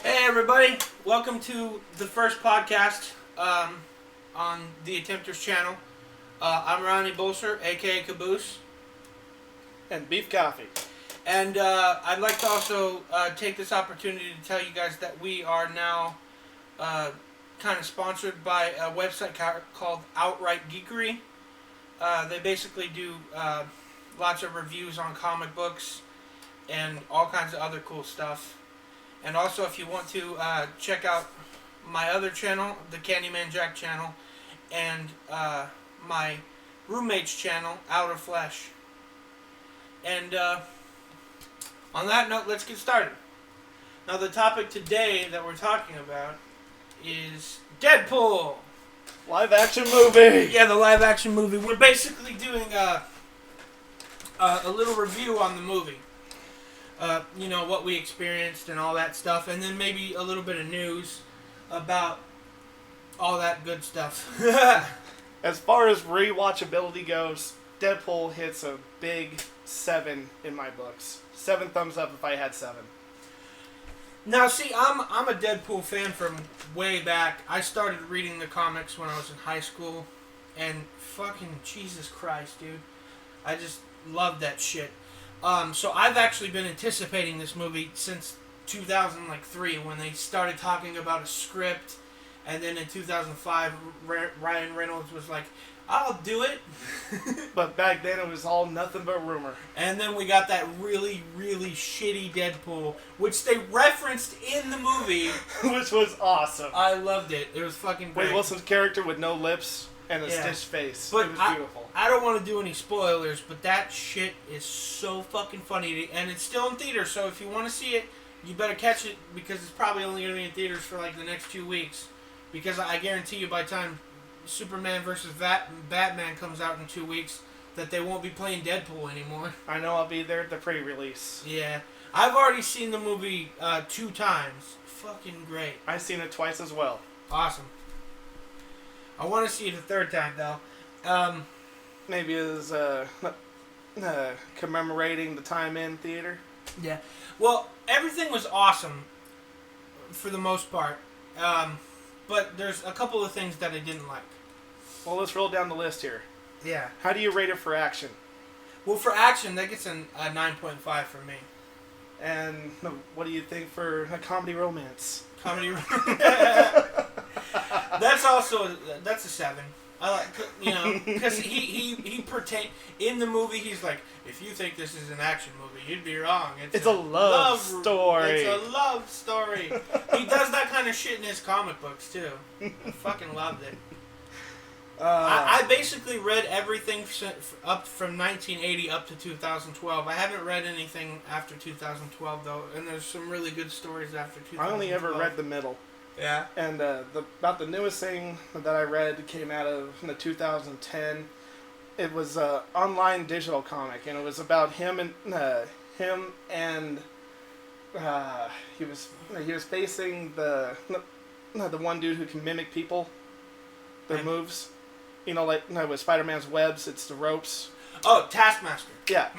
Hey everybody, welcome to the first podcast on the Attempters channel. I'm Ronnie Bolser, aka Caboose. And beef coffee. And I'd like to also take this opportunity to tell you guys that we are now kind of sponsored by a website called Outright Geekery. They basically do lots of reviews on comic books and all kinds of other cool stuff. And also, if you want to check out my other channel, the Candyman Jack channel, and my roommate's channel, Outer Flesh. And on that note, let's get started. Now, the topic today that we're talking about is Deadpool. Live action movie. Yeah, the live action movie. We're basically doing a little review on the movie. What we experienced and all that stuff, and then maybe a little bit of news about all that good stuff. As far as rewatchability goes, Deadpool hits a big 7 in my books. 7 thumbs up if I had 7. Now, see, I'm a Deadpool fan from way back. I started reading the comics when I was in high school, and fucking Jesus Christ, dude. I just love that shit. So I've actually been anticipating this movie since 2003 when they started talking about a script, and then in 2005 Ryan Reynolds was like, I'll do it. But back then it was all nothing but rumor. And then we got that really, really shitty Deadpool, which they referenced in the movie. Which was awesome. I loved it. It was fucking great. Wade Wilson's character with no lips and a stitched face. But it was beautiful. I don't want to do any spoilers, but that shit is so fucking funny. And it's still in theaters, so if you want to see it, you better catch it, because it's probably only going to be in theaters for like the next 2 weeks. Because I guarantee you by the time Superman vs. Batman comes out in 2 weeks, that they won't be playing Deadpool anymore. I know I'll be there at the pre-release. Yeah. I've already seen the movie 2 times. Fucking great. I've seen it twice as well. Awesome. I want to see it a 3rd time, though. Maybe as commemorating the time in theater. Yeah. Well, everything was awesome for the most part. But there's a couple of things that I didn't like. Well, let's roll down the list here. Yeah. How do you rate it for action? Well, for action, that gets a 9.5 for me. And what do you think for a comedy romance? Comedy That's a 7. I like, because he pertain in the movie. He's like, if you think this is an action movie, you'd be wrong. It's a love story. It's a love story. He does that kind of shit in his comic books too. I fucking loved it. I basically read everything up from 1980 up to 2012. I haven't read anything after 2012 though, and there's some really good stories after 2012. I only ever read the middle. Yeah. And about the newest thing that I read came out of the 2010. It was an online digital comic, and it was about him and he was facing the one dude who can mimic people, their moves. Like with Spider-Man's webs, it's the ropes. Oh, Taskmaster. Yeah.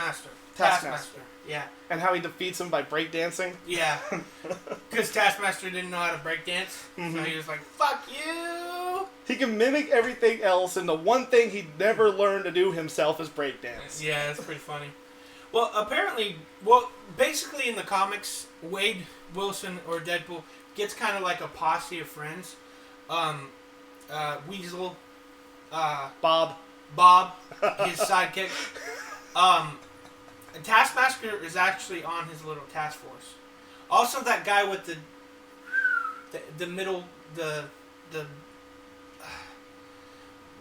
Taskmaster. Yeah. And how he defeats him by breakdancing. Yeah. Because Taskmaster didn't know how to breakdance. Mm-hmm. So he was like, fuck you! He can mimic everything else, and the one thing he never learned to do himself is breakdance. Yeah, that's pretty funny. Well, basically in the comics, Wade Wilson, or Deadpool, gets kind of like a posse of friends. Weasel. Bob, his sidekick. Taskmaster is actually on his little task force. Also, that guy with the middle, the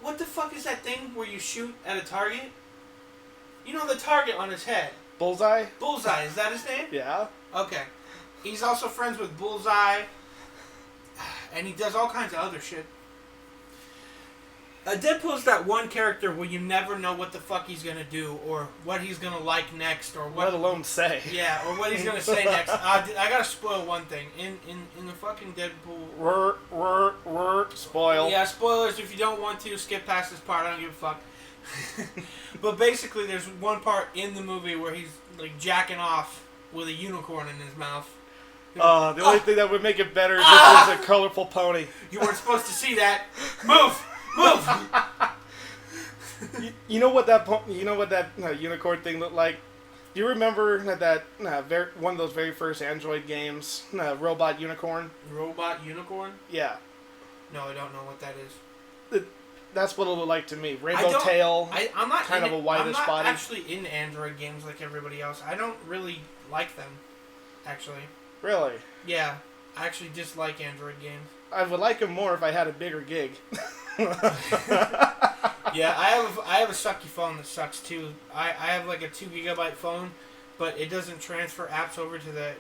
what the fuck is that thing where you shoot at a target? You know, the target on his head. Bullseye? Bullseye, is that his name? Yeah. Okay. He's also friends with Bullseye, and he does all kinds of other shit. Deadpool's that one character where you never know what the fuck he's gonna do, or what he's gonna like next, or what. Let alone say. Yeah, or what he's gonna say next. I gotta spoil one thing in the fucking Deadpool. Spoil. Yeah, spoilers. If you don't want to, skip past this part. I don't give a fuck. But basically, there's one part in the movie where he's like jacking off with a unicorn in his mouth. The only thing that would make it better is if it was a colorful pony. You weren't supposed to see that. Move! You know what that unicorn thing looked like? Do you remember that one of those very first Android games, Robot Unicorn? Robot Unicorn? Yeah. No, I don't know what that is. That's what it looked like to me. Rainbow tail, I'm not kind of a whitish body. I'm not actually in Android games like everybody else. I don't really like them, actually. Really? Yeah, I actually dislike Android games. I would like them more if I had a bigger gig. Yeah, I have a sucky phone that sucks too. I have like a 2 gigabyte phone, but it doesn't transfer apps over to the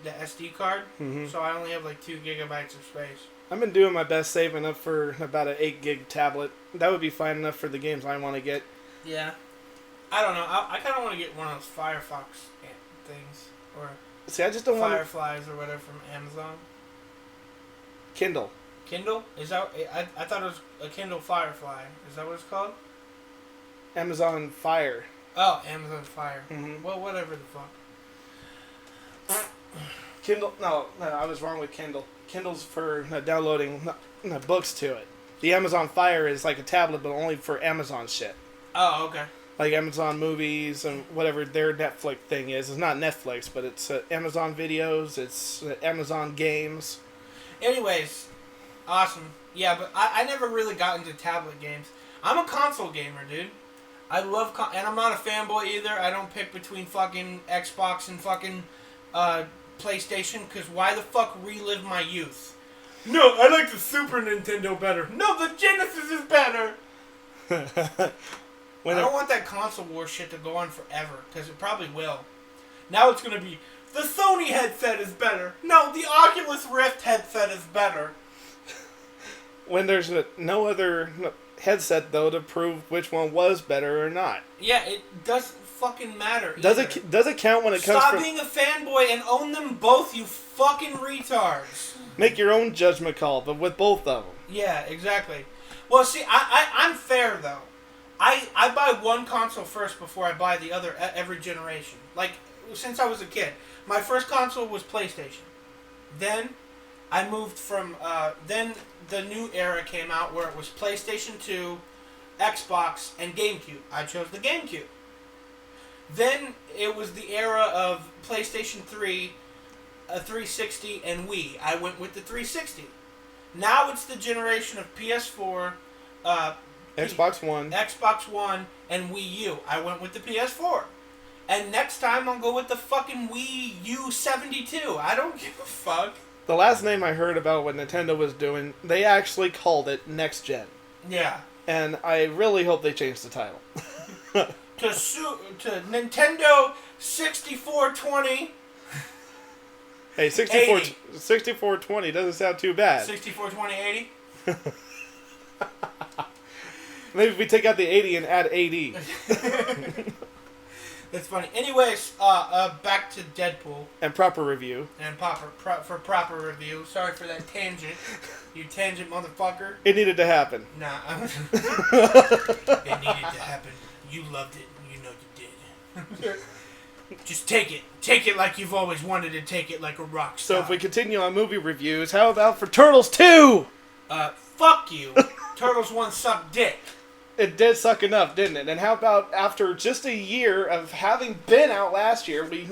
SD card, so I only have like 2 gigabytes of space. I've been doing my best saving up for about an 8 gig tablet. That would be fine enough for the games I want to get. Yeah, I don't know. I kind of want to get one of those Firefox things or I just don't want Fireflies or whatever from Amazon. Kindle. Kindle? Is that? I thought it was a Kindle Firefly. Is that what it's called? Amazon Fire. Oh, Amazon Fire. Mm-hmm. Well, whatever the fuck. Kindle. No, I was wrong with Kindle. Kindle's for downloading books to it. The Amazon Fire is like a tablet, but only for Amazon shit. Oh, okay. Like Amazon movies and whatever their Netflix thing is. It's not Netflix, but it's Amazon videos. It's Amazon games. Anyways, awesome. Yeah, but I never really got into tablet games. I'm a console gamer, dude. I love and I'm not a fanboy either. I don't pick between fucking Xbox and fucking PlayStation, because why the fuck relive my youth? No, I like the Super Nintendo better. No, the Genesis is better. I don't want that console war shit to go on forever, because it probably will. Now it's going to be, the Sony headset is better. No, the Oculus Rift headset is better. When there's no other headset, though, to prove which one was better or not. Yeah, it doesn't fucking matter. Does it count when it comes Stop being a fanboy and own them both, you fucking retards. Make your own judgment call, but with both of them. Yeah, exactly. Well, see, I'm fair, though. I buy one console first before I buy the other every generation. Like, since I was a kid. My first console was PlayStation. Then I moved from, then the new era came out where it was PlayStation 2, Xbox, and GameCube. I chose the GameCube. Then it was the era of PlayStation 3, 360, and Wii. I went with the 360. Now it's the generation of PS4, Xbox One, and Wii U. I went with the PS4. And next time I'll go with the fucking Wii U 72. I don't give a fuck. The last name I heard about what Nintendo was doing, they actually called it Next Gen. Yeah. And I really hope they change the title. to Nintendo 6420. Hey, 6420 doesn't sound too bad. 642080? Maybe we take out the 80 and add 80. That's funny. Anyways, back to Deadpool. And proper review. And for proper review. Sorry for that tangent. You tangent motherfucker. It needed to happen. Nah. It needed to happen. You loved it. You know you did. Just take it. Take it like you've always wanted to take it, like a rock star. So if we continue on movie reviews, how about for Turtles 2? Fuck you. Turtles 1 sucked dick. It did suck enough, didn't it? And how about after just a year of having been out last year, we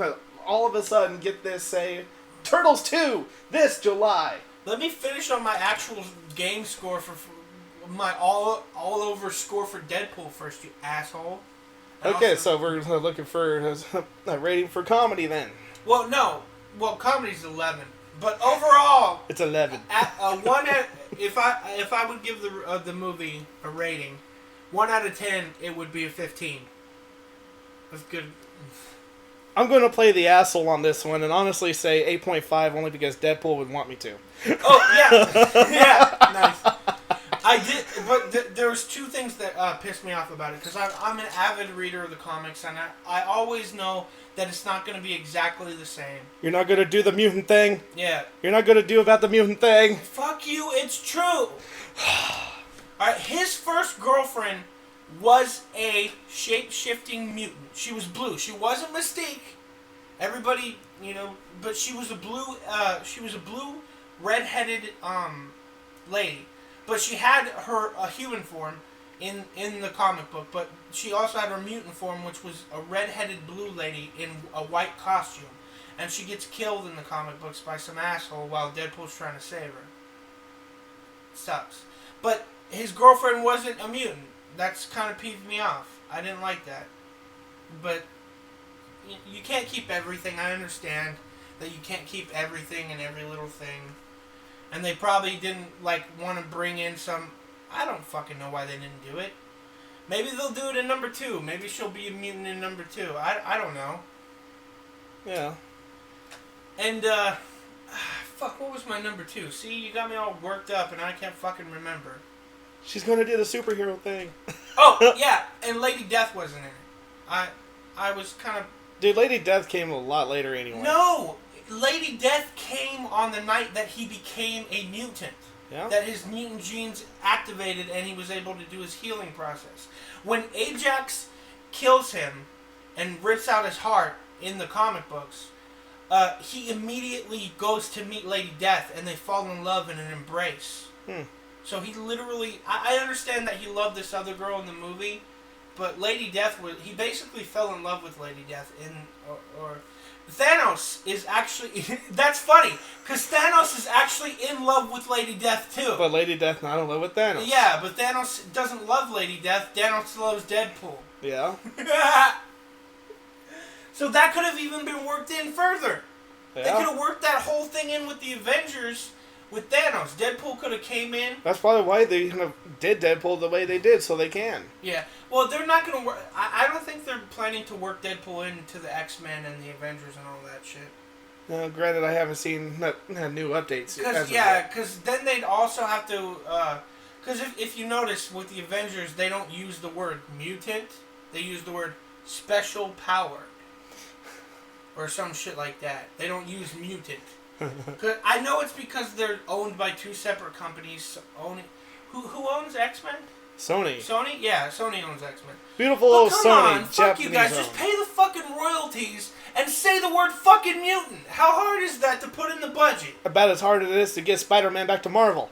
all of a sudden get this, say, Turtles 2 this July. Let me finish on my actual game score for my all over score for Deadpool first, you asshole. And Okay, also, so we're looking for a rating for comedy then. Well, no. Well, comedy's 11. But overall, It's 11. If I would give the movie a rating, 1 out of 10, it would be a 15. That's good. I'm going to play the asshole on this one and honestly say 8.5 only because Deadpool would want me to. Oh, yeah. Yeah, nice. I did, but there was two things that pissed me off about it, because I'm an avid reader of the comics, and I always know that it's not going to be exactly the same. You're not going to do the mutant thing? Yeah. You're not going to do about the mutant thing? Fuck you, it's true. Alright, his first girlfriend was a shape-shifting mutant. She was blue. She wasn't Mystique. Everybody, but she was a blue red-headed lady, but she had a human form in the comic book, but she also had her mutant form, which was a red-headed blue lady in a white costume, and she gets killed in the comic books by some asshole while Deadpool's trying to save her. Sucks. But his girlfriend wasn't a mutant. That's kind of peeved me off. I didn't like that. But you can't keep everything. I understand that you can't keep everything and every little thing. And they probably didn't want to bring in some... I don't fucking know why they didn't do it. Maybe they'll do it in number 2. Maybe she'll be a mutant in number 2. I don't know. Yeah. And, fuck, what was my number 2? See, you got me all worked up and I can't fucking remember. She's gonna do the superhero thing. Oh, yeah, and Lady Death wasn't in it. I was kind of... Dude, Lady Death came a lot later anyway. No! Lady Death came on the night that he became a mutant. Yeah? That his mutant genes activated and he was able to do his healing process. When Ajax kills him and rips out his heart in the comic books, he immediately goes to meet Lady Death and they fall in love in an embrace. So he literally... I understand that he loved this other girl in the movie, but Lady Death he basically fell in love with Lady Death or Thanos is actually... That's funny, because Thanos is actually in love with Lady Death, too. But Lady Death not in love with Thanos. Yeah, but Thanos doesn't love Lady Death. Thanos loves Deadpool. Yeah? So that could have even been worked in further. Yeah. They could have worked that whole thing in with the Avengers with Thanos. Deadpool could have came in. That's probably why they did Deadpool the way they did, so they can. Yeah. Well, they're not going to work... I don't think they're planning to work Deadpool into the X-Men and the Avengers and all that shit. Now, granted, I haven't seen new updates. Because then they'd also have to... Because if you notice, with the Avengers, they don't use the word mutant. They use the word special power. Or some shit like that. They don't use mutant. I know it's because they're owned by 2 separate companies. Who owns X-Men? Sony. Sony? Yeah, Sony owns X-Men. Beautiful old Come Sony. on, fuck you guys. Just pay the fucking royalties and say the word fucking mutant. How hard is that to put in the budget? About as hard as it is to get Spider-Man back to Marvel.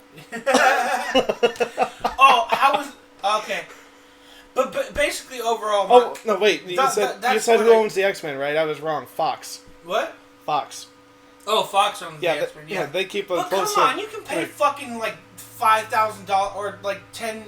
Oh, how was... Okay. But basically, overall... Oh, no, wait. You said who owns the X-Men, right? I was wrong. Fox. What? Fox. Oh, Fox owns the X-Men, yeah, they keep a but close... come on, you can pay fucking, $5,000 or, 10...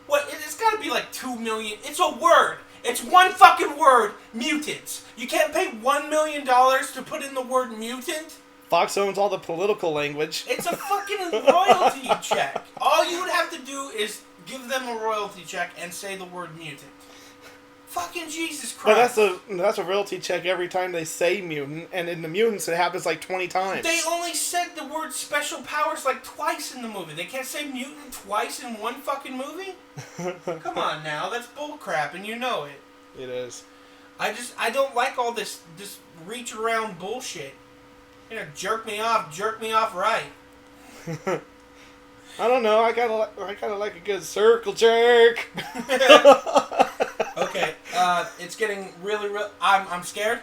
What? It's gotta be, $2 million. It's a word. It's one fucking word. Mutants. You can't pay $1 million to put in the word mutant? Fox owns all the political language. It's a fucking royalty check. All you would have to do is give them a royalty check and say the word mutant. Fucking Jesus Christ. But that's a royalty check every time they say mutant, and in the mutants it happens 20 times. They only said the word special powers twice in the movie. They can't say mutant twice in one fucking movie? Come on now, that's bullcrap and you know it. It is. I don't like all this reach around bullshit. Jerk me off right. I don't know, I kinda like a good circle jerk. Okay, it's getting really, I'm scared.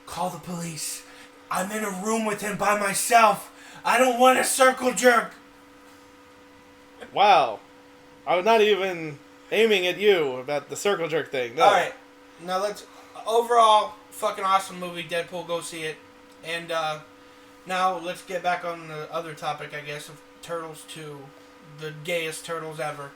Call the police. I'm in a room with him by myself. I don't want a circle jerk. Wow. I was not even aiming at you about the circle jerk thing. No. Alright, now overall, fucking awesome movie, Deadpool, go see it. And, now let's get back on the other topic, I guess, of Turtles 2. The gayest turtles ever.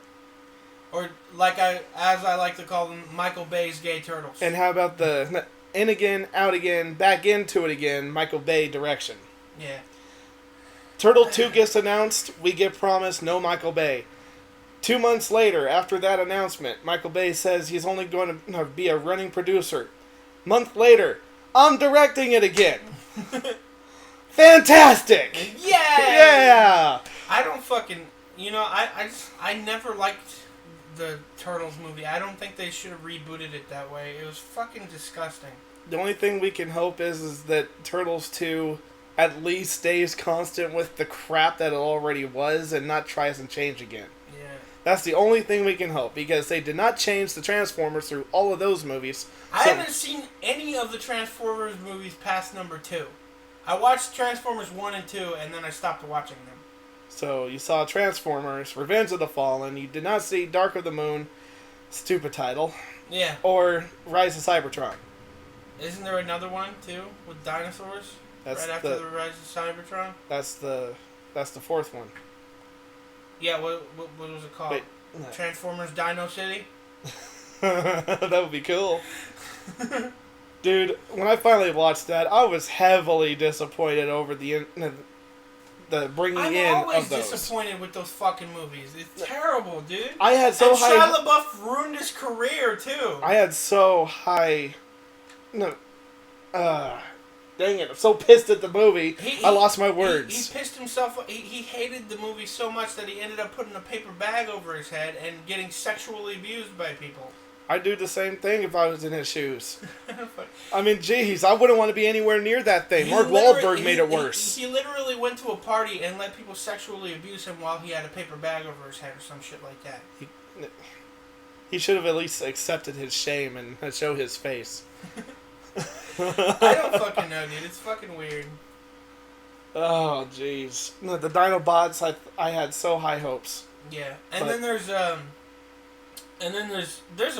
Or, as I like to call them, Michael Bay's gay turtles. And how about the in again, out again, back into it again, Michael Bay direction? Yeah. Turtle 2 gets announced, we get promised no Michael Bay. 2 months later, after that announcement, Michael Bay says he's only going to be a running producer. Month later, I'm directing it again. Fantastic! Yeah! Yeah! I don't fucking... I never liked the Turtles movie. I don't think they should have rebooted it that way. It was fucking disgusting. The only thing we can hope is that Turtles 2 at least stays constant with the crap that it already was and not tries and change again. Yeah. That's the only thing we can hope, because they did not change the Transformers through all of those movies. I haven't seen any of the Transformers movies past number 2. I watched Transformers 1 and 2, and then I stopped watching them. So you saw Transformers, Revenge of the Fallen. You did not see Dark of the Moon, stupid title. Yeah. Or Rise of Cybertron. Isn't there another one, too, with dinosaurs? That's right after the Rise of Cybertron? That's the fourth one. Yeah, what was it called? Wait, Transformers Dino City? that would be cool. Dude, when I finally watched that, I was heavily disappointed over the bringing in of those. I'm always disappointed with those fucking movies. It's terrible, dude. I had so and high... Shia LaBeouf ruined his career, too. I had so high... Dang it, I'm so pissed at the movie, I lost my words. He pissed himself. He hated the movie so much that he ended up putting a paper bag over his head and getting sexually abused by people. I'd do the same thing if I was in his shoes. I mean, geez, I wouldn't want to be anywhere near that thing. Mark Wahlberg made it worse. He literally went to a party and let people sexually abuse him while he had a paper bag over his head or some shit like that. He should have at least accepted his shame and show his face. I don't fucking know, dude. It's fucking weird. Oh, jeez. No, the Dinobots, I had so high hopes. Yeah, and then there's a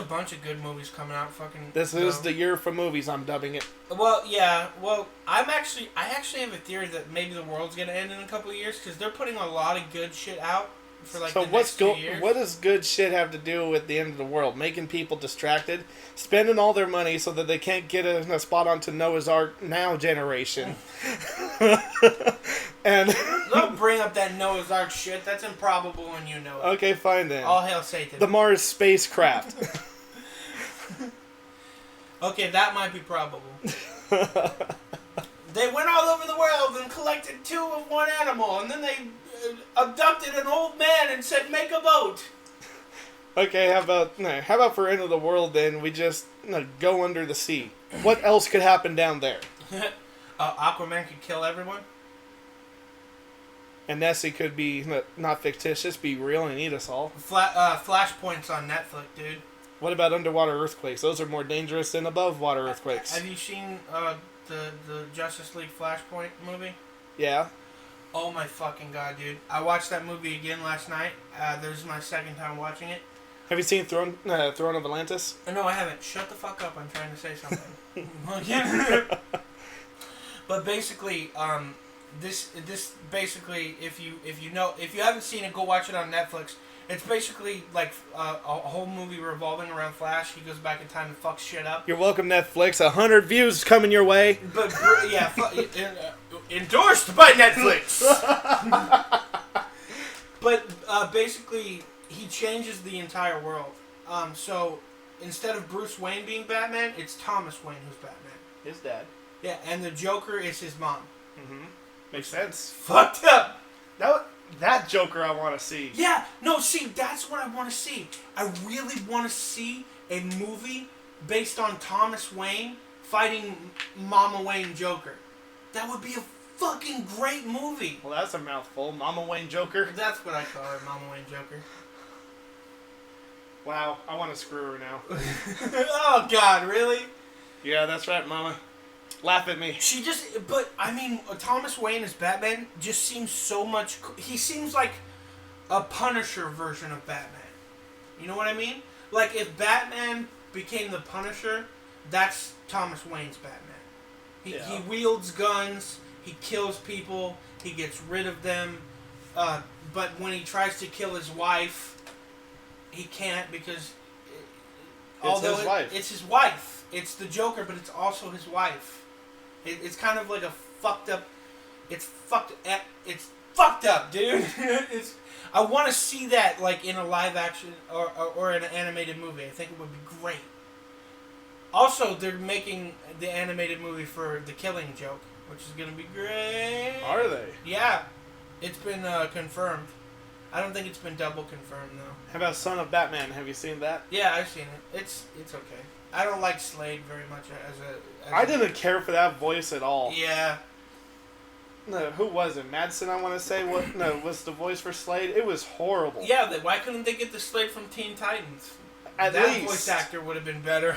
bunch of good movies coming out. Fucking. This is the year for movies. I'm dubbing it. Well, yeah. Well, I actually have a theory that maybe the world's gonna end in a couple of years because they're putting a lot of good shit out for like the next 2 years. What does good shit have to do with the end of the world? Making people distracted, spending all their money so that they can't get a spot onto Noah's Ark now generation. And don't bring up that Noah's Ark shit. That's improbable, and you know it. Okay, fine then. All hail Satan. The Mars spacecraft. Okay, that might be probable. They went all over the world and collected 2 of one animal, and then they abducted an old man and said, "Make a boat." Okay, how about for end of the world then? We just go under the sea. What else could happen down there? Aquaman could kill everyone. And Nessie could be not fictitious, be real and eat us all. Flashpoints on Netflix, dude. What about underwater earthquakes? Those are more dangerous than above water earthquakes. Have you seen the Justice League Flashpoint movie? Yeah. Oh my fucking god, dude! I watched that movie again last night. This is my second time watching it. Have you seen Throne of Atlantis? No, I haven't. Shut the fuck up! I'm trying to say something. But basically, this basically, if you haven't seen it, go watch it on Netflix. It's basically like a whole movie revolving around Flash. He goes back in time and fucks shit up. You're welcome, Netflix. 100 views coming your way. But yeah, endorsed by Netflix. But basically, he changes the entire world. So instead of Bruce Wayne being Batman, it's Thomas Wayne who's Batman. His dad. Yeah, and the Joker is his mom. Mm-hmm. Makes sense. Fucked up. That Joker I want to see. Yeah, no, see, that's what I want to see. I really want to see a movie based on Thomas Wayne fighting Mama Wayne Joker. That would be a fucking great movie. Well, that's a mouthful. Mama Wayne Joker. That's what I call her, Mama Wayne Joker. Wow, I want to screw her now. Oh, God, really? Yeah, that's right, Mama. Laugh at me. But I mean, Thomas Wayne as Batman just seems so much. He seems like a Punisher version of Batman. You know what I mean? Like if Batman became the Punisher, that's Thomas Wayne's Batman. He wields guns. He kills people. He gets rid of them. But when he tries to kill his wife, he can't because it's his wife. It's the Joker, but it's also his wife. It's kind of like a fucked up. It's fucked up, dude. I want to see that like in a live action or in an animated movie. I think it would be great. Also, they're making the animated movie for The Killing Joke, which is gonna be great. Are they? Yeah, it's been confirmed. I don't think it's been double confirmed though. How about Son of Batman? Have you seen that? Yeah, I've seen it. It's okay. I don't like Slade very much I didn't care for that voice at all. Yeah. no, who was it? Madsen, I want to say. What? No, was the voice for Slade? It was horrible. Yeah, why couldn't they get the Slade from Teen Titans? At that least. Voice actor would have been better.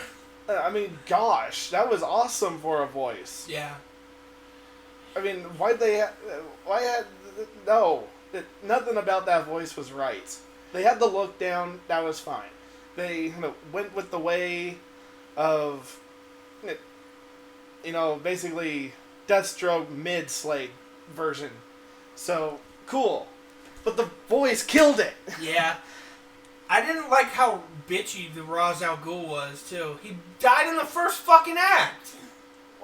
I mean, gosh, that was awesome for a voice. Yeah. I mean, why had... No. Nothing about that voice was right. They had the look down, that was fine. They went with the way of, basically Deathstroke mid-Slade version. So, cool. But the voice killed it! Yeah. I didn't like how bitchy the Ra's al Ghul was, too. He died in the first fucking act!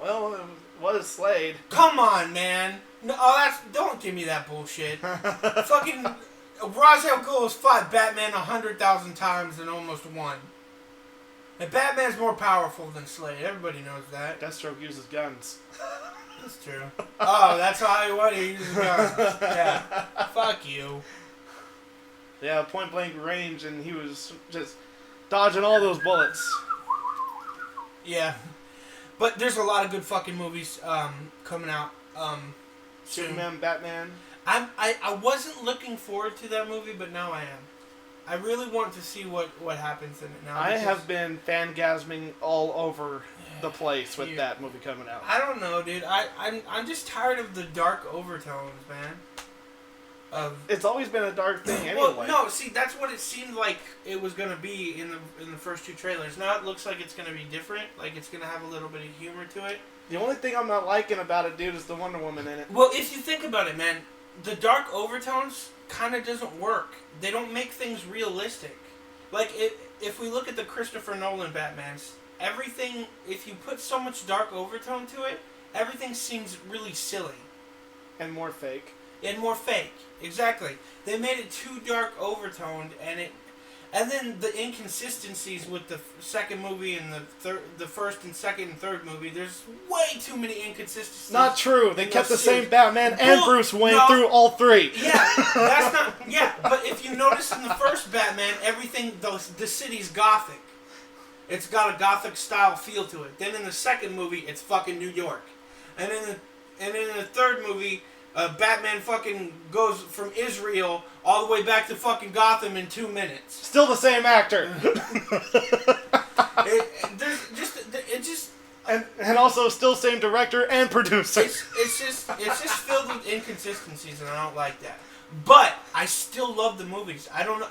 Well, it was Slade. Come on, man. No, don't give me that bullshit. Fucking Ra's al Ghul has fought Batman 100,000 times and almost won. And Batman's more powerful than Slade. Everybody knows that. Deathstroke uses guns. That's true. Oh, that's how he uses guns. Yeah. Fuck you. Yeah, point blank range, and he was just dodging all those bullets. Yeah. But there's a lot of good fucking movies coming out soon. Superman, Batman. I wasn't looking forward to that movie, but now I am. I really want to see what happens in it now. I have been fangasming all over the place with that movie coming out. I don't know, dude. I'm just tired of the dark overtones, man. It's always been a dark thing anyway. Well, no, see, that's what it seemed like it was gonna be in the first two trailers. Now it looks like it's gonna be different. Like it's gonna have a little bit of humor to it. The only thing I'm not liking about it, dude, is the Wonder Woman in it. Well, if you think about it, man, the dark overtones kind of doesn't work. They don't make things realistic. Like if we look at the Christopher Nolan Batmans, everything, if you put so much dark overtone to it, everything seems really silly. And more fake. And more fake. Exactly. They made it too dark overtoned, and then the inconsistencies with the second movie and the first and second and third movie. There's way too many inconsistencies. Not true. They kept the same Batman and Bruce Wayne through all three. Yeah, that's not. Yeah, but if you notice in the first Batman, everything the city's gothic. It's got a gothic style feel to it. Then in the second movie, it's fucking New York, and in the third movie. Batman fucking goes from Israel all the way back to fucking Gotham in 2 minutes. Still the same actor. And also still same director and producer. It's just filled with inconsistencies, and I don't like that. But I still love the movies. I don't know.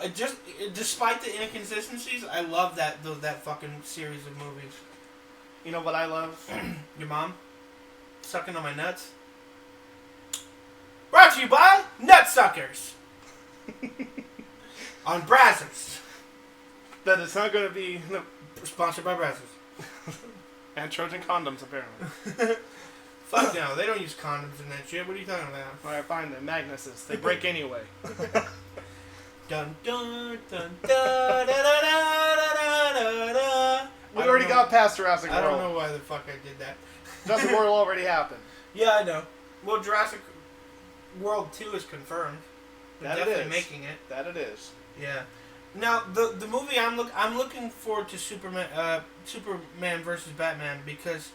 Despite the inconsistencies, I love that fucking series of movies. You know what I love? Your mom sucking on my nuts. Brought to you by Nutsuckers on Brazzers. That it's not going to be sponsored by Brazzers and Trojan condoms apparently. Fuck no, they don't use condoms in that shit. What are you talking about? Well, I find the Magnuses. They break anyway. Dun dun dun da da da da da da. We already got past Jurassic World. I don't know why the fuck I did that. Jurassic World already happened. Yeah, I know. Well, Jurassic World 2 is confirmed. They're definitely making it. That it is. Yeah. Now the movie I'm looking forward to Superman versus Batman because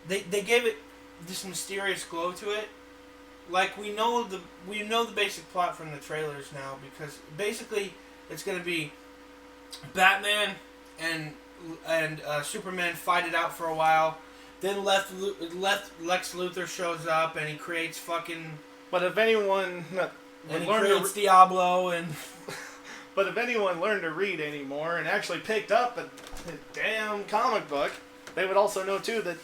they gave it this mysterious glow to it. Like we know the basic plot from the trailers now because basically it's gonna be Batman and Superman fight it out for a while. Then Lex Luthor shows up and he creates fucking. But if anyone creates Diablo and. But if anyone learned to read anymore and actually picked up a damn comic book, they would also know too that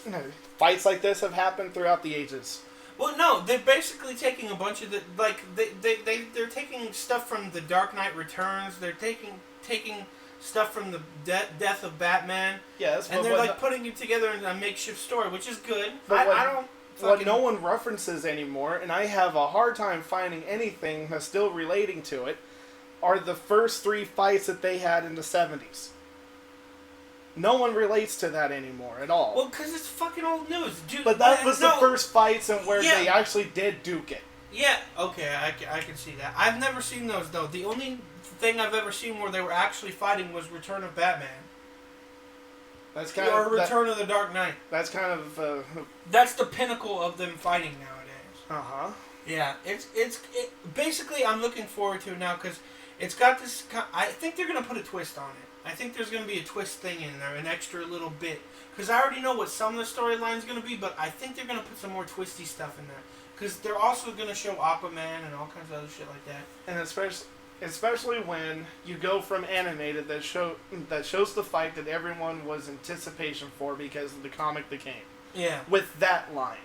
fights like this have happened throughout the ages. Well, no, they're basically taking a bunch of they're taking stuff from The Dark Knight Returns. They're taking stuff from the death of Batman. Yes, and they're putting it together in a makeshift story, which is good. But what no one references anymore, and I have a hard time finding anything that's still relating to it, are the first 3 fights that they had in the 70s. No one relates to that anymore at all. Well, because it's fucking old news, dude. But that was the first fights and where they actually did duke it. Yeah, okay, I can see that. I've never seen those, though. The only thing I've ever seen where they were actually fighting was Return of Batman. That's Return of the Dark Knight. That's kind of... that's the pinnacle of them fighting nowadays. Uh-huh. Yeah, basically I'm looking forward to it now because it's got this. I think they're gonna put a twist on it. I think there's gonna be a twist thing in there, an extra little bit. Because I already know what some of the storyline's gonna be, but I think they're gonna put some more twisty stuff in there. Because they're also gonna show Aquaman and all kinds of other shit like that. And especially when you go from animated that shows the fight that everyone was anticipation for because of the comic that came. Yeah. With that line.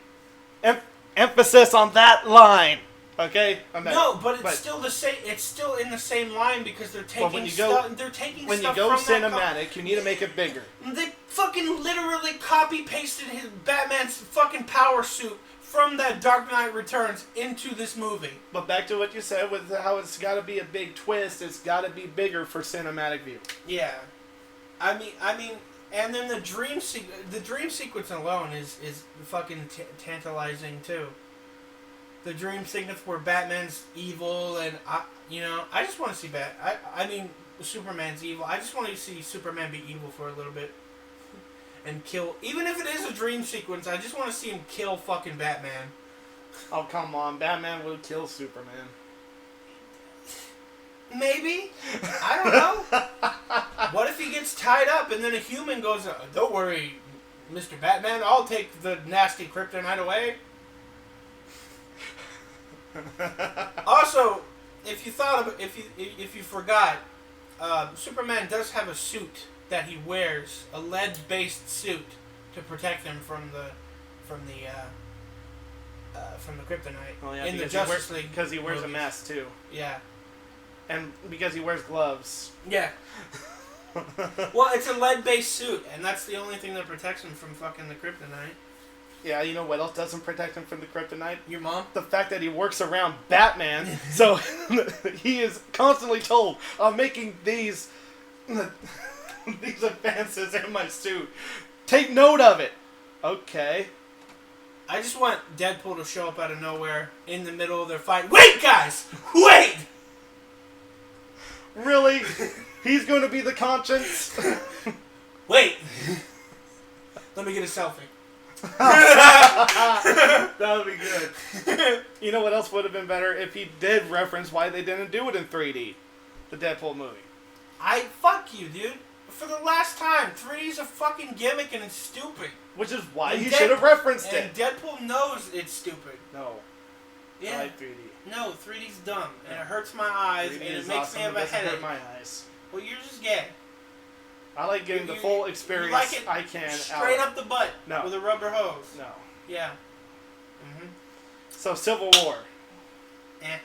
Emphasis on that line. Okay? No, but it's still the same. It's still in the same line because they're taking stuff. They're taking when stuff you go from cinematic, you need to make it bigger. They fucking literally copy pasted his Batman's fucking power suit from that Dark Knight Returns into this movie. But back to what you said with how it's got to be a big twist. It's got to be bigger for cinematic view. Yeah, I mean, and then the dream sequence alone is fucking tantalizing too. The dream sequence where Batman's evil and I just want to see I mean Superman's evil. I just want to see Superman be evil for a little bit and kill. Even if it is a dream sequence, I just want to see him kill fucking Batman. Oh come on, Batman would kill Superman. Maybe. I don't know. What if he gets tied up and then a human goes, "Don't worry, Mr. Batman, I'll take the nasty kryptonite away." Also, if you forgot, Superman does have a suit that he wears, a lead-based suit to protect him from the kryptonite. Oh, yeah, in the Justice League because he wears movies. a mask too. Yeah. And because he wears gloves. Yeah. Well, it's a lead-based suit, and that's the only thing that protects him from fucking the kryptonite. Yeah, you know what else doesn't protect him from the kryptonite? Your mom? The fact that he works around Batman, so he is constantly told, "I'm making these advances in my suit. Take note of it." Okay. I just want Deadpool to show up out of nowhere in the middle of their fight. Wait, guys! Wait! Really? He's going to be the conscience? Wait! Let me get a selfie. That would be good. You know what else would have been better? If he did reference why they didn't do it in 3D. The Deadpool movie. Fuck you, dude. For the last time, 3D's a fucking gimmick and it's stupid. Which is why he should have referenced and it. Deadpool knows it's stupid. No. Yeah. I like 3D. No, 3D's dumb. And it hurts my eyes and it makes me have a headache. Hurt my eyes. Well, you're just gay. I like getting the full experience like it I can straight up the butt with a rubber hose. No. Yeah. Mm-hmm. So, Civil War. Eh.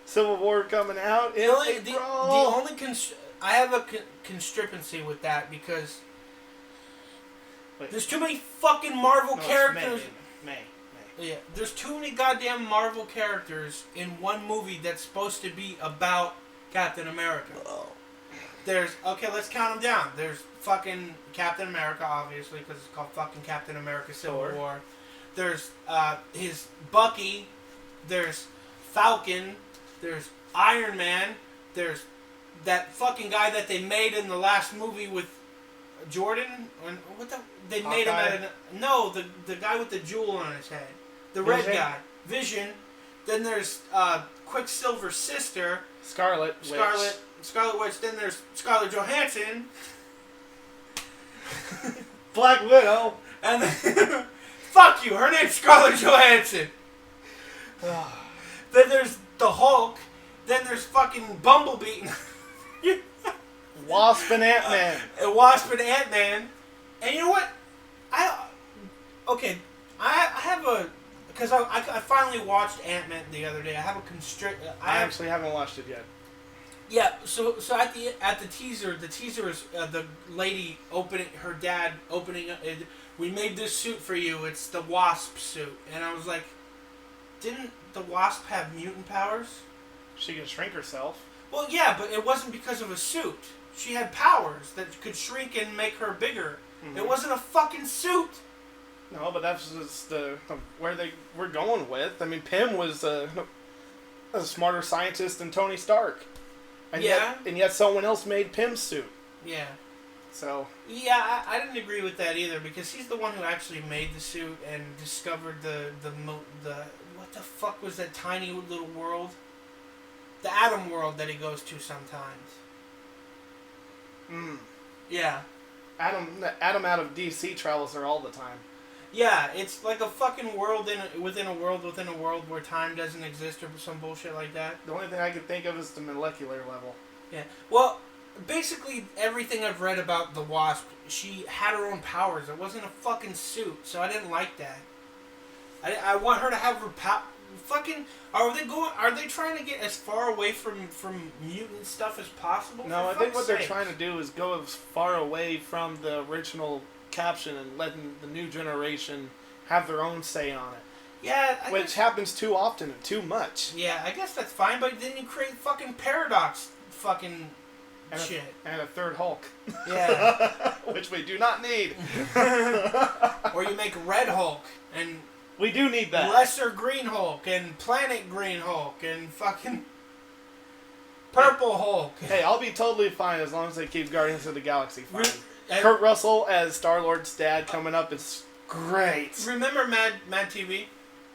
Civil War coming out in April. I have a constripancy with that because there's too many fucking Marvel characters. May. Yeah, there's too many goddamn Marvel characters in one movie that's supposed to be about Captain America. Oh. Let's count them down. There's fucking Captain America, obviously, because it's called fucking Captain America Civil War. There's his Bucky. There's Falcon. There's Iron Man. There's that fucking guy that they made in the last movie with Jordan. They made him the guy with the jewel on his head. The red guy. Vision. Then there's Quicksilver's sister. Scarlet Witch. Then there's Scarlett Johansson. Black Widow. And then, fuck you, her name's Scarlett Johansson. Then there's the Hulk. Then there's fucking Bumblebee. Wasp and Ant-Man. Wasp and Ant-Man. And you know what? I have a... Because I finally watched Ant-Man the other day. I have a I actually haven't watched it yet. Yeah, so at the teaser is the lady her dad opening up. We made this suit for you. It's the Wasp suit, and I was like, didn't the Wasp have mutant powers? She can shrink herself. Well, yeah, but it wasn't because of a suit. She had powers that could shrink and make her bigger. Mm-hmm. It wasn't a fucking suit. No, but that's just where they were going with. I mean, Pym was a smarter scientist than Tony Stark. And yet someone else made Pym's suit. Yeah. So. Yeah, I didn't agree with that either because he's the one who actually made the suit and discovered the what what the fuck was that tiny little world? The Atom world that he goes to sometimes. Yeah. Adam out of DC travels there all the time. Yeah, it's like a fucking world within a world within a world where time doesn't exist or some bullshit like that. The only thing I can think of is the molecular level. Yeah. Well, basically everything I've read about the Wasp, she had her own powers. It wasn't a fucking suit, so I didn't like that. I want her to have her fucking. Are they trying to get as far away from mutant stuff as possible? No, I think what they're trying to do is go as far away from the original caption and letting the new generation have their own say on it. Yeah, which happens too often and too much. Yeah, I guess that's fine, but then you create fucking paradox fucking shit. And a third Hulk. Yeah. Which we do not need. Or you make Red Hulk and... We do need that. Lesser Green Hulk and Planet Green Hulk and fucking Purple Hulk. Hey, I'll be totally fine as long as they keep Guardians of the Galaxy fine. Kurt Russell as Star-Lord's dad coming up is great. Remember Mad TV?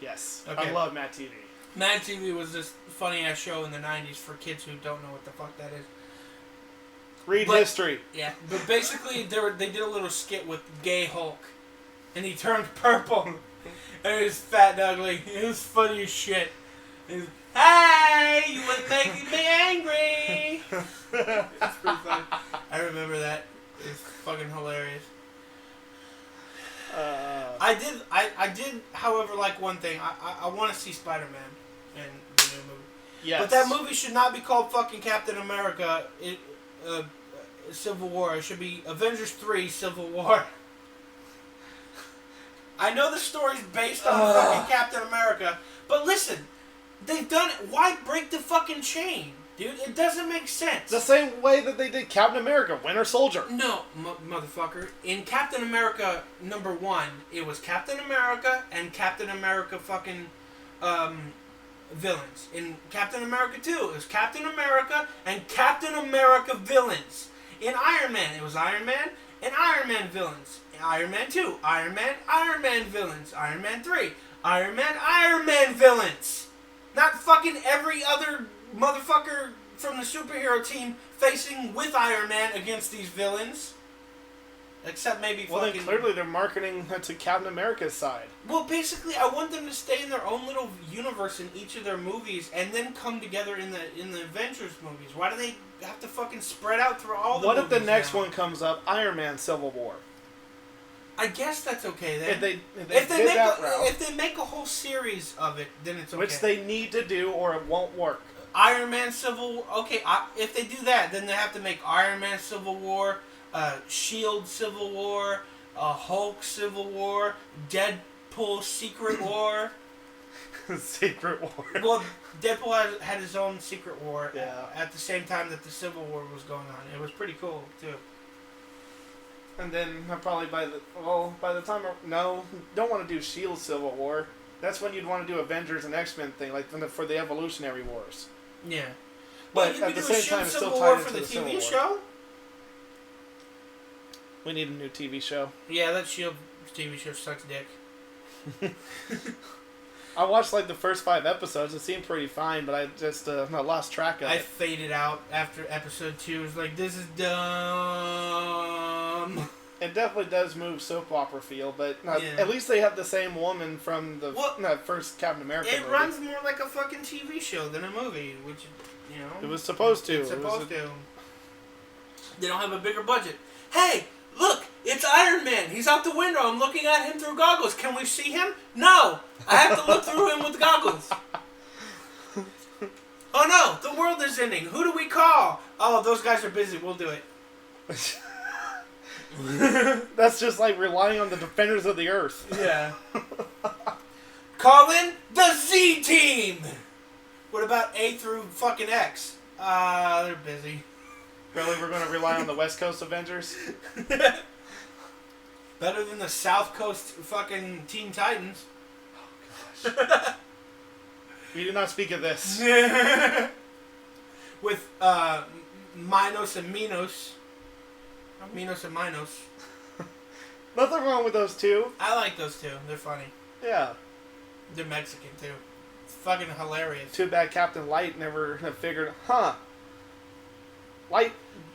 Yes. Okay. I love Mad TV. Mad TV was this funny-ass show in the 90s for kids who don't know what the fuck that is. Read history. Yeah, but basically they did a little skit with Gay Hulk. And he turned purple. And he was fat and ugly. It was funny as shit. He was, hey, you were making me angry. It's pretty funny. I remember that. It's fucking hilarious. I did, however, like one thing. I want to see Spider-Man in the new movie. Yes. But that movie should not be called fucking Captain America Civil War. It should be Avengers 3 Civil War. I know the story's based on fucking Captain America, but listen, they've done it. Why break the fucking chain, dude? It doesn't make sense. The same way that they did Captain America, Winter Soldier. No, motherfucker. In Captain America #1, it was Captain America and Captain America fucking villains. In Captain America 2, it was Captain America and Captain America villains. In Iron Man, it was Iron Man and Iron Man villains. Iron Man 2, Iron Man villains. Iron Man 3, Iron Man villains. Not fucking every other motherfucker from the superhero team facing with Iron Man against these villains. Except maybe fucking... Well, then clearly they're marketing to Captain America's side. Well, basically, I want them to stay in their own little universe in each of their movies and then come together in the Avengers movies. Why do they have to fucking spread out through all the movies? What if the next one comes up, Iron Man Civil War? I guess that's okay then. If they make a whole series of it, then it's okay. Which they need to do, or it won't work. Iron Man Civil War. Okay, if they do that, then they have to make Iron Man Civil War, Shield Civil War, Hulk Civil War, Deadpool Secret War. Secret War. Well, Deadpool had his own Secret War. Yeah. At the same time that the Civil War was going on. It was pretty cool too. And then probably by the time don't want to do Shield Civil War. That's when you'd want to do Avengers and X-Men thing, like for the Evolutionary Wars. Yeah, but at the same time, it's still tied into the Civil War. Show. We need a new TV show. Yeah, that Shield TV show sucks dick. I watched like the first 5 episodes. It seemed pretty fine, but I just lost track of it. I faded out after episode 2. It was like, this is dumb. It definitely does move soap opera feel, but at least they have the same woman from the first Captain America movie. It runs more like a fucking TV show than a movie, which, you know... It was supposed to. It's supposed to. They don't have a bigger budget. Hey, look! It's Iron Man! He's out the window. I'm looking at him through goggles. Can we see him? No! I have to look through him with goggles. Oh no! The world is ending. Who do we call? Oh, those guys are busy. We'll do it. That's just like relying on the defenders of the earth. Yeah. Call in the Z team. What about A through fucking X? They're busy. Really, we're going to rely on the West Coast Avengers? Better than the South Coast fucking Teen Titans. Oh gosh. We do not speak of this. With Minos and Minos. Minos and Minos. Nothing wrong with those two. I like those two. They're funny. Yeah. They're Mexican too. fucking hilarious. Too bad Captain Light never have figured,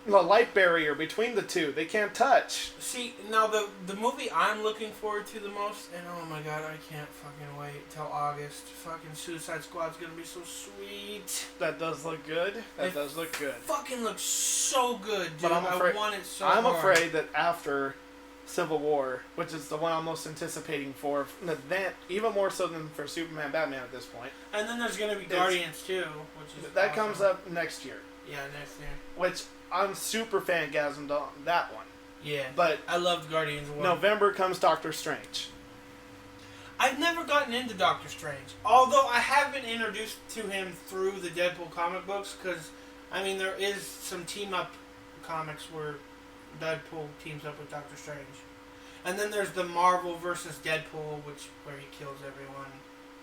light barrier between the two. They can't touch. See, now the movie I'm looking forward to the most, and oh my god, I can't fucking wait till August. Fucking Suicide Squad's gonna be so sweet. That does look good. That does look good. Fucking looks so good, dude. But I want it so I'm hard. afraid that after Civil War, which is the one I'm most anticipating for, even more so than for Superman, Batman at this point. And then there's gonna be Guardians too, which is that awesome. comes up next year. Yeah, next year. Which I'm super fangasmed on that one. Yeah, but I loved Guardians 1. November comes Doctor Strange. I've never gotten into Doctor Strange, although I have been introduced to him through the Deadpool comic books, because, I mean, there is some team-up comics where Deadpool teams up with Doctor Strange. And then there's the Marvel versus Deadpool, where he kills everyone,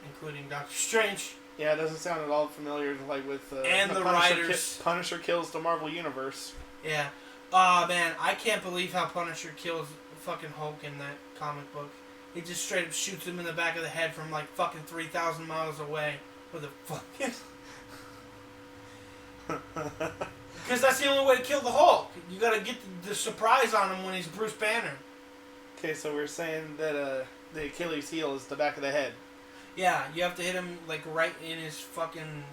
including Doctor Strange. Yeah, it doesn't sound at all familiar with and the writers. Punisher kills the Marvel Universe. Yeah. Oh, man, I can't believe how Punisher kills fucking Hulk in that comic book. He just straight up shoots him in the back of the head from like fucking 3,000 miles away with a fucking... Because that's the only way to kill the Hulk. You gotta get the surprise on him when he's Bruce Banner. Okay, so we're saying that the Achilles heel is the back of the head. Yeah, you have to hit him like right in his fucking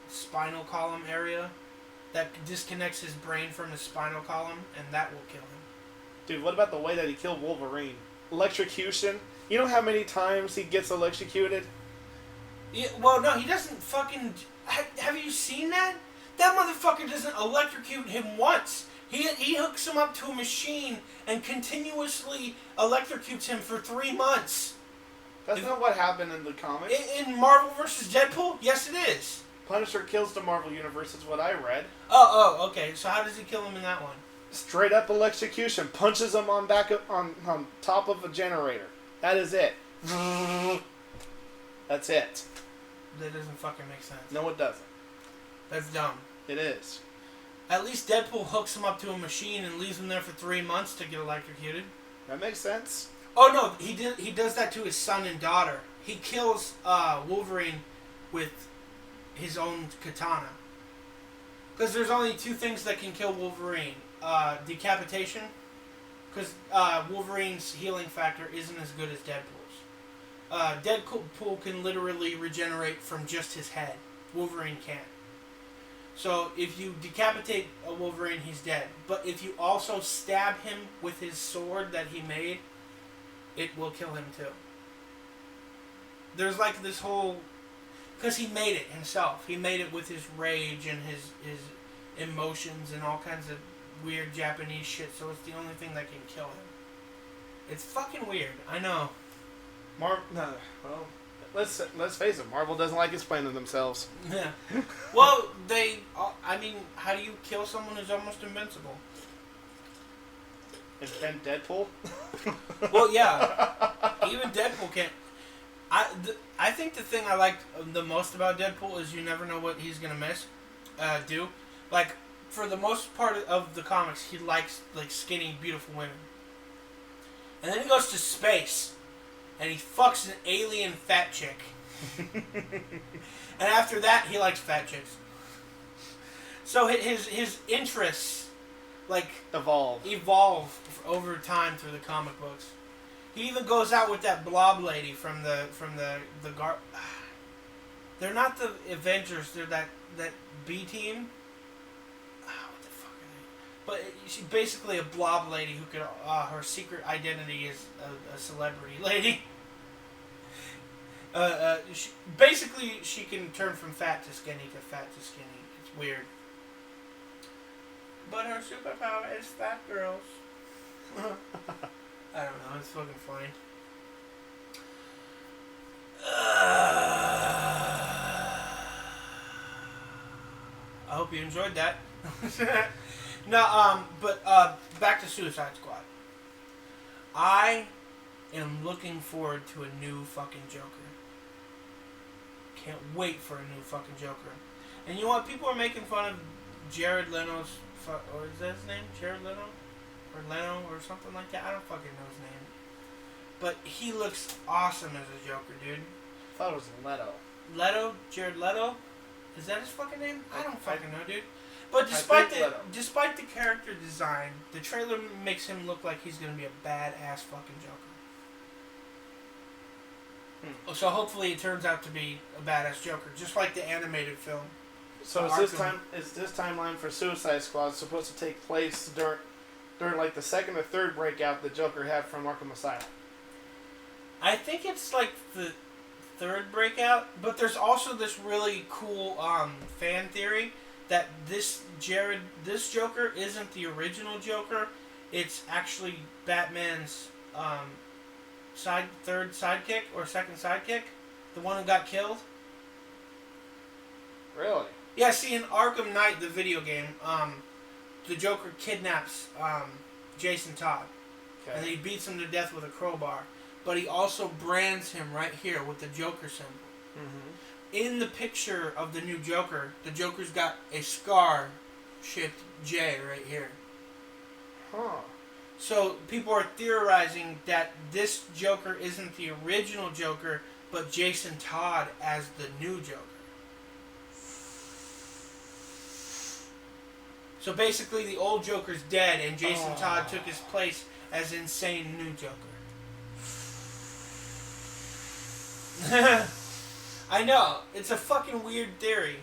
spinal column area. That disconnects his brain from his spinal column, and that will kill him. Dude, what about the way that he killed Wolverine? Electrocution? You know how many times he gets electrocuted? Yeah, well, no, he doesn't fucking... Have you seen that? That motherfucker doesn't electrocute him once. He hooks him up to a machine and continuously electrocutes him for 3 months. That's not what happened in the comics. In Marvel vs. Deadpool? Yes, it is. Punisher kills the Marvel Universe is what I read. Oh, okay. So how does he kill him in that one? Straight up electrocution. Punches him on top of a generator. That is it. That's it. That doesn't fucking make sense. No, it doesn't. That's dumb. It is. At least Deadpool hooks him up to a machine and leaves him there for 3 months to get electrocuted. That makes sense. Oh no, he does that to his son and daughter. He kills Wolverine with his own katana. Because there's only 2 things that can kill Wolverine. Decapitation, because Wolverine's healing factor isn't as good as Deadpool's. Deadpool can literally regenerate from just his head. Wolverine can't. So if you decapitate a Wolverine, he's dead. But if you also stab him with his sword that he made, it will kill him too. There's like this whole... Because he made it himself. He made it with his rage and his emotions and all kinds of weird Japanese shit, so it's the only thing that can kill him. It's fucking weird, I know. Well, let's face it, Marvel doesn't like explaining themselves. Yeah. Well, I mean, how do you kill someone who's almost invincible? Invent Deadpool? Well, yeah. Even Deadpool can't. I think the thing I like the most about Deadpool is you never know what he's gonna do. Like, for the most part of the comics, he likes like skinny, beautiful women. And then he goes to space, and he fucks an alien fat chick. And after that, he likes fat chicks. So his interests like evolve over time through the comic books. He even goes out with that blob lady from the They're not the Avengers. They're that B team. What the fuck are they? But she's basically a blob lady who could. Her secret identity is a celebrity lady. She can turn from fat to skinny to fat to skinny. It's weird. But her superpower is fat girls. I don't know, it's fucking funny. I hope you enjoyed that. No, but back to Suicide Squad. I am looking forward to a new fucking Joker. Can't wait for a new fucking Joker. And you know what? People are making fun of Jared Leto's... Or is that his name? Jared Leto? Or Leno or something like that. I don't fucking know his name. But he looks awesome as a Joker, dude. I thought it was Leto. Jared Leto. Is that his fucking name? I don't fucking know, dude. But despite the character design, the trailer makes him look like he's gonna be a badass fucking Joker. So hopefully it turns out to be a badass Joker, just like the animated film. So is this timeline for Suicide Squad supposed to take place during like the second or third breakout the Joker had from Arkham Asylum? I think it's like the third breakout, but there's also this really cool fan theory that this Joker isn't the original Joker. It's actually Batman's third sidekick or second sidekick, the one who got killed. Really? Yeah. See, in Arkham Knight, the video game, the Joker kidnaps Jason Todd, and he beats him to death with a crowbar. But he also brands him right here with the Joker symbol. Mm-hmm. In the picture of the new Joker, the Joker's got a scar-shaped J right here. Huh. So people are theorizing that this Joker isn't the original Joker, but Jason Todd as the new Joker. So basically the old Joker's dead and Jason Todd took his place as insane new Joker. I know, it's a fucking weird theory.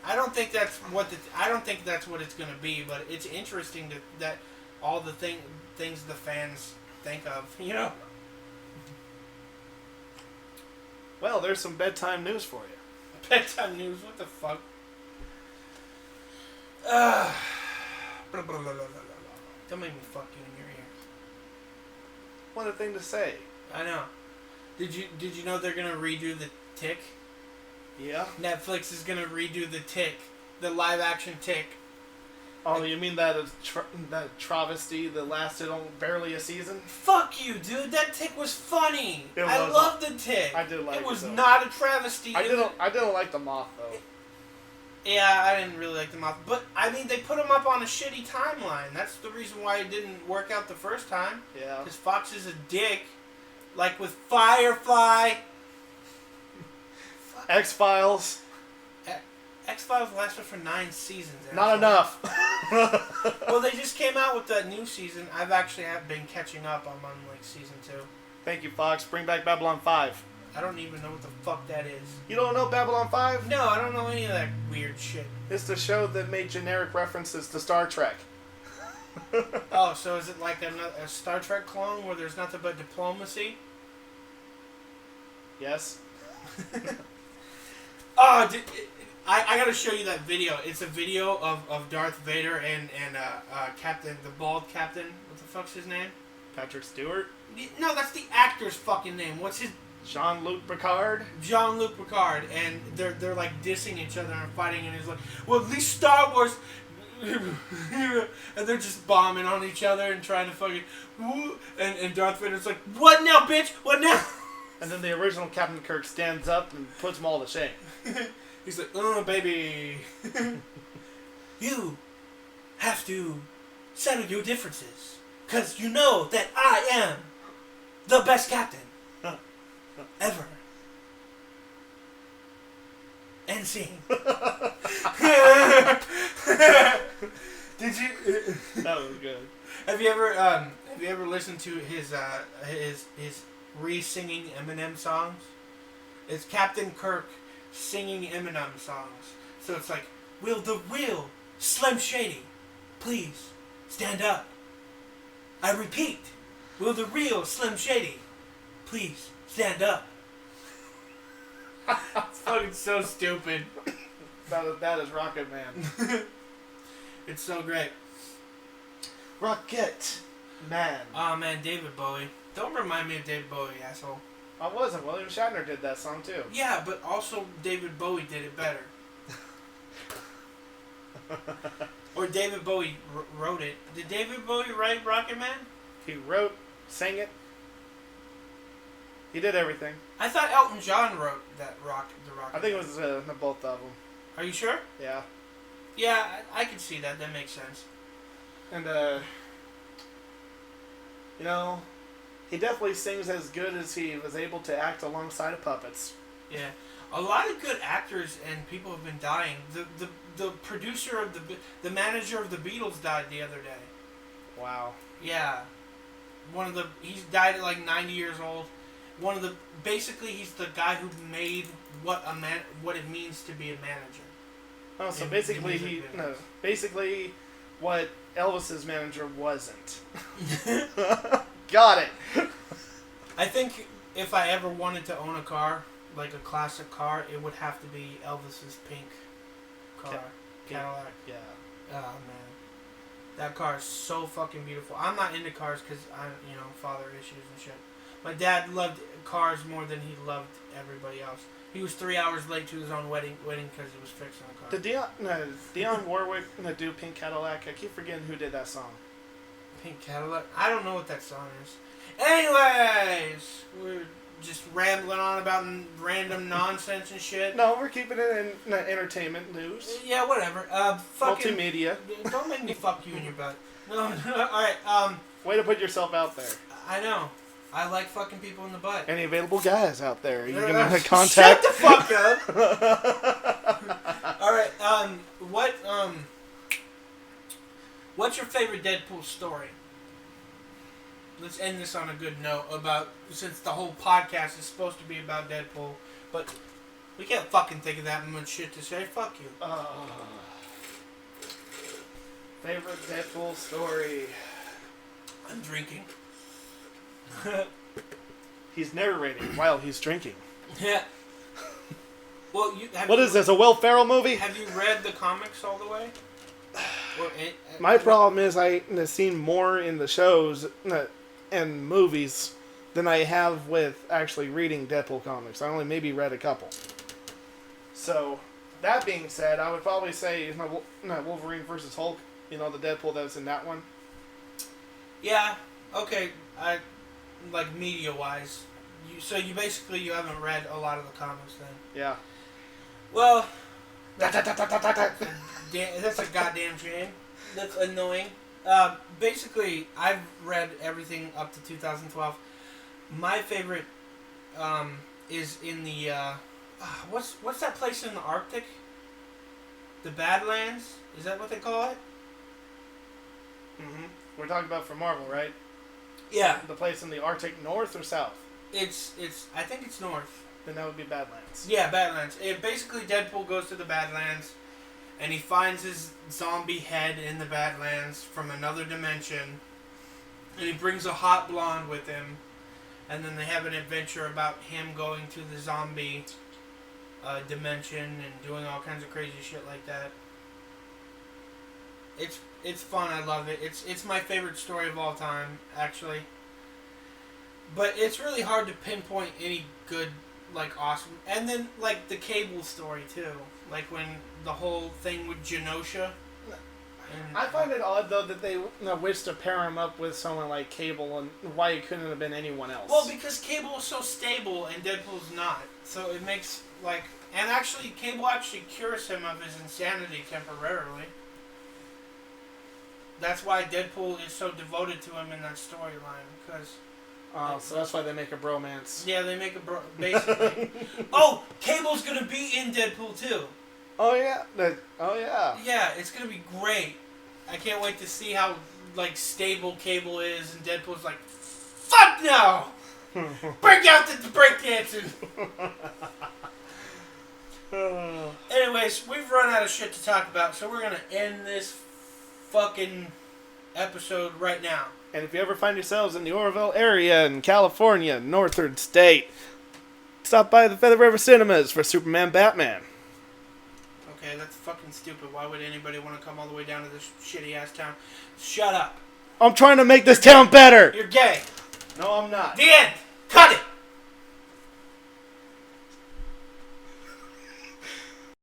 I don't think that's what it's gonna be, but it's interesting that all the things the fans think of, you know. Well, there's some bedtime news for you. Bedtime news? What the fuck? Don't make me fuck you in your ear. What a thing to say. I know. Did you know they're gonna redo the Tick? Yeah. Netflix is gonna redo the Tick, the live action Tick. Oh, you mean that travesty that lasted barely a season? Fuck you, dude. That Tick was funny. I love the Tick. I did like it. It was not a travesty. I didn't like the moth though. Yeah, I didn't really like the moth, but I mean they put him up on a shitty timeline. That's the reason why it didn't work out the first time. Yeah. Because Fox is a dick, like with Firefly. X-Files. X-Files lasted for 9 seasons. Actually. Not enough. Well, they just came out with that new season. I've actually been catching up. I'm on like season 2. Thank you, Fox. Bring back Babylon 5. I don't even know what the fuck that is. You don't know Babylon 5? No, I don't know any of that weird shit. It's the show that made generic references to Star Trek. Oh, so is it like a Star Trek clone where there's nothing but diplomacy? Yes. Oh, I gotta show you that video. It's a video of Darth Vader and Captain, the bald captain. What the fuck's his name? Patrick Stewart? No, that's the actor's fucking name. What's his... Jean-Luc Picard? Jean-Luc Picard. And they're like dissing each other and fighting, and he's like, well, at least Star Wars... and they're just bombing on each other and trying to fucking... And Darth Vader's like, what now, bitch? What now? And then the original Captain Kirk stands up and puts them all to shame. He's like, oh, baby. You have to settle your differences. Because you know that I am the best captain ever. And sing. Did you? That was good. Have you ever listened to his re-singing Eminem songs? It's Captain Kirk singing Eminem songs. So it's like, will the real Slim Shady please stand up? I repeat, will the real Slim Shady please stand up? It's fucking so stupid. That is Rocket Man. It's so great. Rocket Man. Oh man, David Bowie. Don't remind me of David Bowie, asshole. I wasn't. William Shatner did that song too. Yeah, but also David Bowie did it better. Or David Bowie wrote it. Did David Bowie write Rocket Man? He wrote, sang it. He did everything. I thought Elton John wrote the Rocket I think it was both of them. Are you sure? Yeah. Yeah, I can see that. That makes sense. And, you know, he definitely sings as good as he was able to act alongside of puppets. Yeah. A lot of good actors and people have been dying. The producer of the manager of the Beatles died the other day. Wow. Yeah, he's died at like 90 years old. Basically he's the guy who made what it means to be a manager. Oh, so basically basically what Elvis's manager wasn't. Got it. I think if I ever wanted to own a car, like a classic car, it would have to be Elvis's pink car, Cadillac. Yeah. Oh man, that car is so fucking beautiful. I'm not into cars because father issues and shit. My dad loved cars more than he loved everybody else. He was 3 hours late to his own wedding because he was fixing a car. Did Dionne Warwick do Pink Cadillac? I keep forgetting who did that song. Pink Cadillac? I don't know what that song is. Anyways, we're just rambling on about random nonsense and shit. No, we're keeping it in entertainment news. Yeah, whatever. Multimedia. Don't make me fuck you in your butt. No, alright, Way to put yourself out there. I know. I like fucking people in the butt. Any available guys out there? You gonna contact? Shut the fuck up! Alright, what's your favorite Deadpool story? Let's end this on a good note since the whole podcast is supposed to be about Deadpool, but we can't fucking think of that much shit to say. Fuck you. Favorite Deadpool story? I'm drinking. He's narrating while he's drinking. Yeah. Well, what is this, a Will Ferrell movie? Have you read the comics all the way? My problem is I've seen more in the shows and movies than I have with actually reading Deadpool comics. I only maybe read a couple. So, that being said, I would probably say Wolverine versus Hulk. You know, the Deadpool that was in that one. Yeah. Okay. Like media-wise. So you haven't read a lot of the comics then? Yeah. Well, that's a goddamn shame. That's annoying. Basically, I've read everything up to 2012. My favorite is in the what's that place in the Arctic? The Badlands? Is that what they call it? Mm-hmm. We're talking about for Marvel, right? Yeah. The place in the Arctic, north or south? It's I think it's north. Then that would be Badlands. Yeah, Badlands. Basically, Deadpool goes to the Badlands, and he finds his zombie head in the Badlands from another dimension, and he brings a hot blonde with him, and then they have an adventure about him going to the zombie dimension and doing all kinds of crazy shit like that. It's fun. I love it. It's my favorite story of all time, actually. But it's really hard to pinpoint any good, awesome. And then, the Cable story, too. When the whole thing with Genosha. I find it odd, though, that they wish to pair him up with someone like Cable, and why it couldn't have been anyone else. Well, because Cable is so stable, and Deadpool's not. So it makes, and actually, Cable actually cures him of his insanity temporarily. That's why Deadpool is so devoted to him in that storyline, because... so that's why they make a bromance. Yeah, they make a basically. Oh, Cable's gonna be in Deadpool too. Oh yeah. Yeah, it's gonna be great. I can't wait to see how stable Cable is, and Deadpool's like, fuck no! Break out the breakdancing! Anyways, we've run out of shit to talk about, so we're gonna end this fucking episode right now. And if you ever find yourselves in the Oroville area in California, Northern State, stop by the Feather River Cinemas for Superman Batman. Okay, that's fucking stupid. Why would anybody want to come all the way down to this shitty ass town? Shut up. I'm trying to make this town better. You're gay. No, I'm not. The end. Cut it.